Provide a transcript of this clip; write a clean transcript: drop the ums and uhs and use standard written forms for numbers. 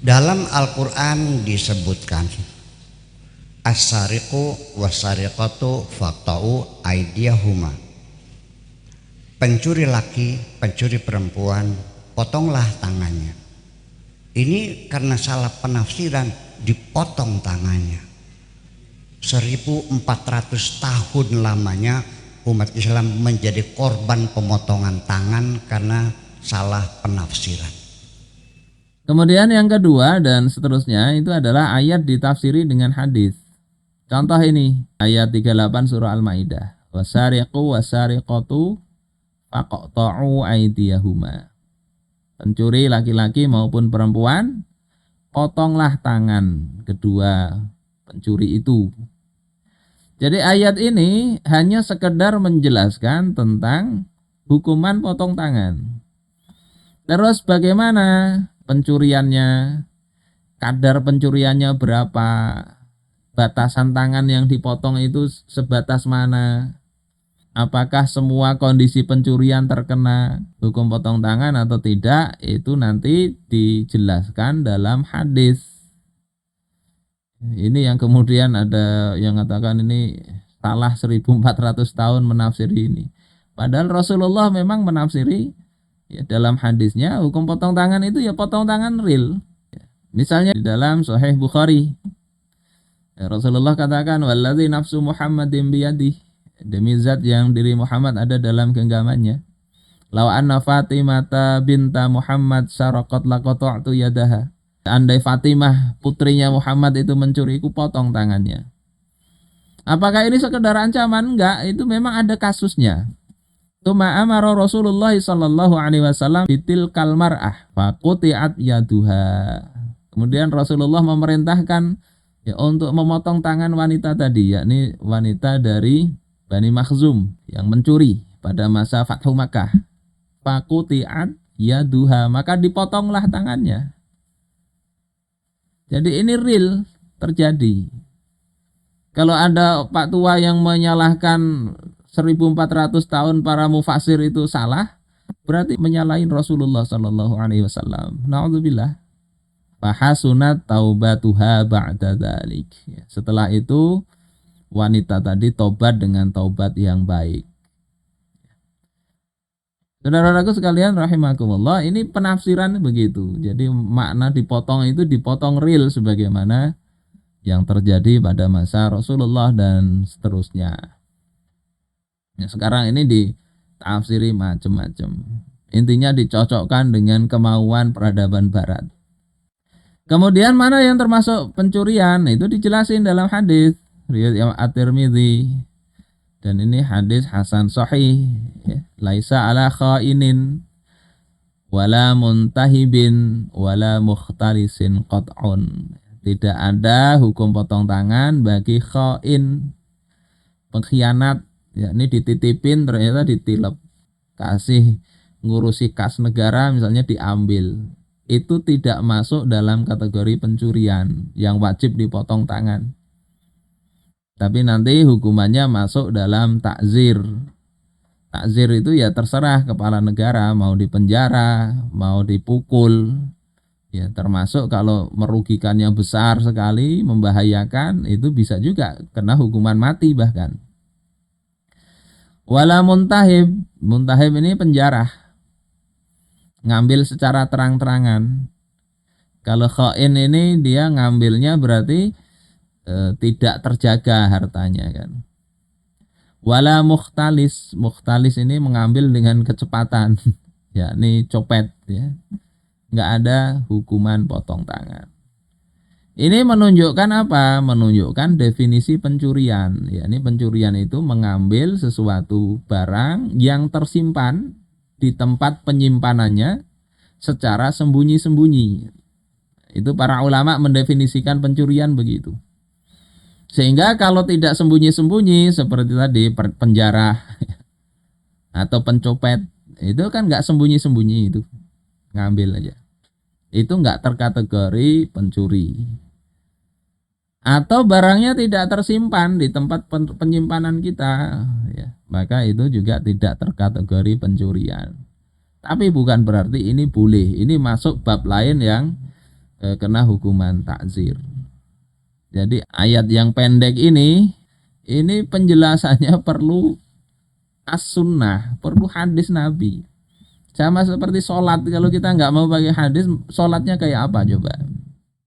Dalam Al-Quran disebutkan as-sariqu was-sariqatu faqta'u aydiyahuma. Pencuri laki, pencuri perempuan, potonglah tangannya. Ini karena salah penafsiran, dipotong tangannya. 1400 tahun lamanya umat Islam menjadi korban pemotongan tangan karena salah penafsiran. Kemudian yang kedua dan seterusnya itu adalah ayat ditafsiri dengan hadis. Contoh ini ayat 38 surah Al-Maidah. Wasariqu wasariqatu faqta'u aydiyahuma. Pencuri laki-laki maupun perempuan, potonglah tangan kedua pencuri itu. Jadi ayat ini hanya sekedar menjelaskan tentang hukuman potong tangan. Terus bagaimana pencuriannya, kadar pencuriannya berapa, batasan tangan yang dipotong itu sebatas mana, apakah semua kondisi pencurian terkena hukum potong tangan atau tidak, itu nanti dijelaskan dalam hadis. Ini yang kemudian ada yang mengatakan ini salah 1400 tahun menafsiri ini. Padahal Rasulullah memang menafsiri ya, dalam hadisnya hukum potong tangan itu ya potong tangan real. Misalnya di dalam Sahih Bukhari, ya, Rasulullah katakan walladzi nafsu Muhammadin biyadih, demi zat yang diri Muhammad ada dalam genggamannya. Law anna Fatimata binta Muhammad saraqat laqata'tu yadaha. Andai Fatimah putrinya Muhammad itu mencuri, ku potong tangannya. Apakah ini sekedar ancaman? Enggak, itu memang ada kasusnya. Tuma amara Rasulullah sallallahu alaihi wasallam bitil kalmar'ah faquti'at yaduha. Kemudian Rasulullah memerintahkan ya untuk memotong tangan wanita tadi, yakni wanita dari Bani Makhzum yang mencuri pada masa Fathu Makkah. Faquti'at yaduha, maka dipotonglah tangannya. Jadi ini real terjadi. Kalau ada Pak Tua yang menyalahkan 1400 tahun para mufassir itu salah, berarti menyalahin Rasulullah sallallahu alaihi wasallam. Nauzubillah. Fahasunat taubatuha ba'da dzalik. Setelah itu wanita tadi tobat dengan taubat yang baik. Saudara-saudaraku sekalian rahimakumullah, ini penafsiran begitu. Jadi makna dipotong itu dipotong real sebagaimana yang terjadi pada masa Rasulullah dan seterusnya. Ya, sekarang ini ditafsiri macam-macam. Intinya dicocokkan dengan kemauan peradaban barat. Kemudian mana yang termasuk pencurian? Itu dijelasin dalam hadis riwayat At-Tirmidzi. Dan ini hadis hasan sahih, ya. Laisa ala khainin wala muntahibin wala mukhtalisin qat'un. Tidak ada hukum potong tangan bagi khain, pengkhianat, yakni dititipin ternyata ditilep, kasih ngurusi kas negara misalnya diambil. Itu tidak masuk dalam kategori pencurian yang wajib dipotong tangan. Tapi nanti hukumannya masuk dalam takzir. Takzir itu ya terserah kepala negara, mau dipenjara, mau dipukul. Ya, termasuk kalau merugikannya besar sekali, membahayakan, itu bisa juga kena hukuman mati bahkan. Wala muntahib, muntahib ini penjara. Ngambil secara terang-terangan. Kalau khain ini dia ngambilnya berarti tidak terjaga hartanya kan. Wala mukhtalis, mukhtalis ini mengambil dengan kecepatan, yakni copet ya. Nggak ada hukuman potong tangan. Ini menunjukkan apa? Menunjukkan definisi pencurian. Yakni pencurian itu mengambil sesuatu barang yang tersimpan di tempat penyimpanannya secara sembunyi-sembunyi. Itu para ulama mendefinisikan pencurian begitu. Sehingga kalau tidak sembunyi-sembunyi seperti tadi penjara atau pencopet, itu kan nggak sembunyi-sembunyi, itu ngambil aja. Itu nggak terkategori pencuri. Atau barangnya tidak tersimpan di tempat penyimpanan kita, ya, maka itu juga tidak terkategori pencurian. Tapi bukan berarti ini boleh. Ini masuk bab lain yang kena hukuman takzir. Jadi ayat yang pendek ini penjelasannya perlu as-sunnah, perlu hadis Nabi. Sama seperti sholat, kalau kita nggak mau pakai hadis, sholatnya kayak apa coba?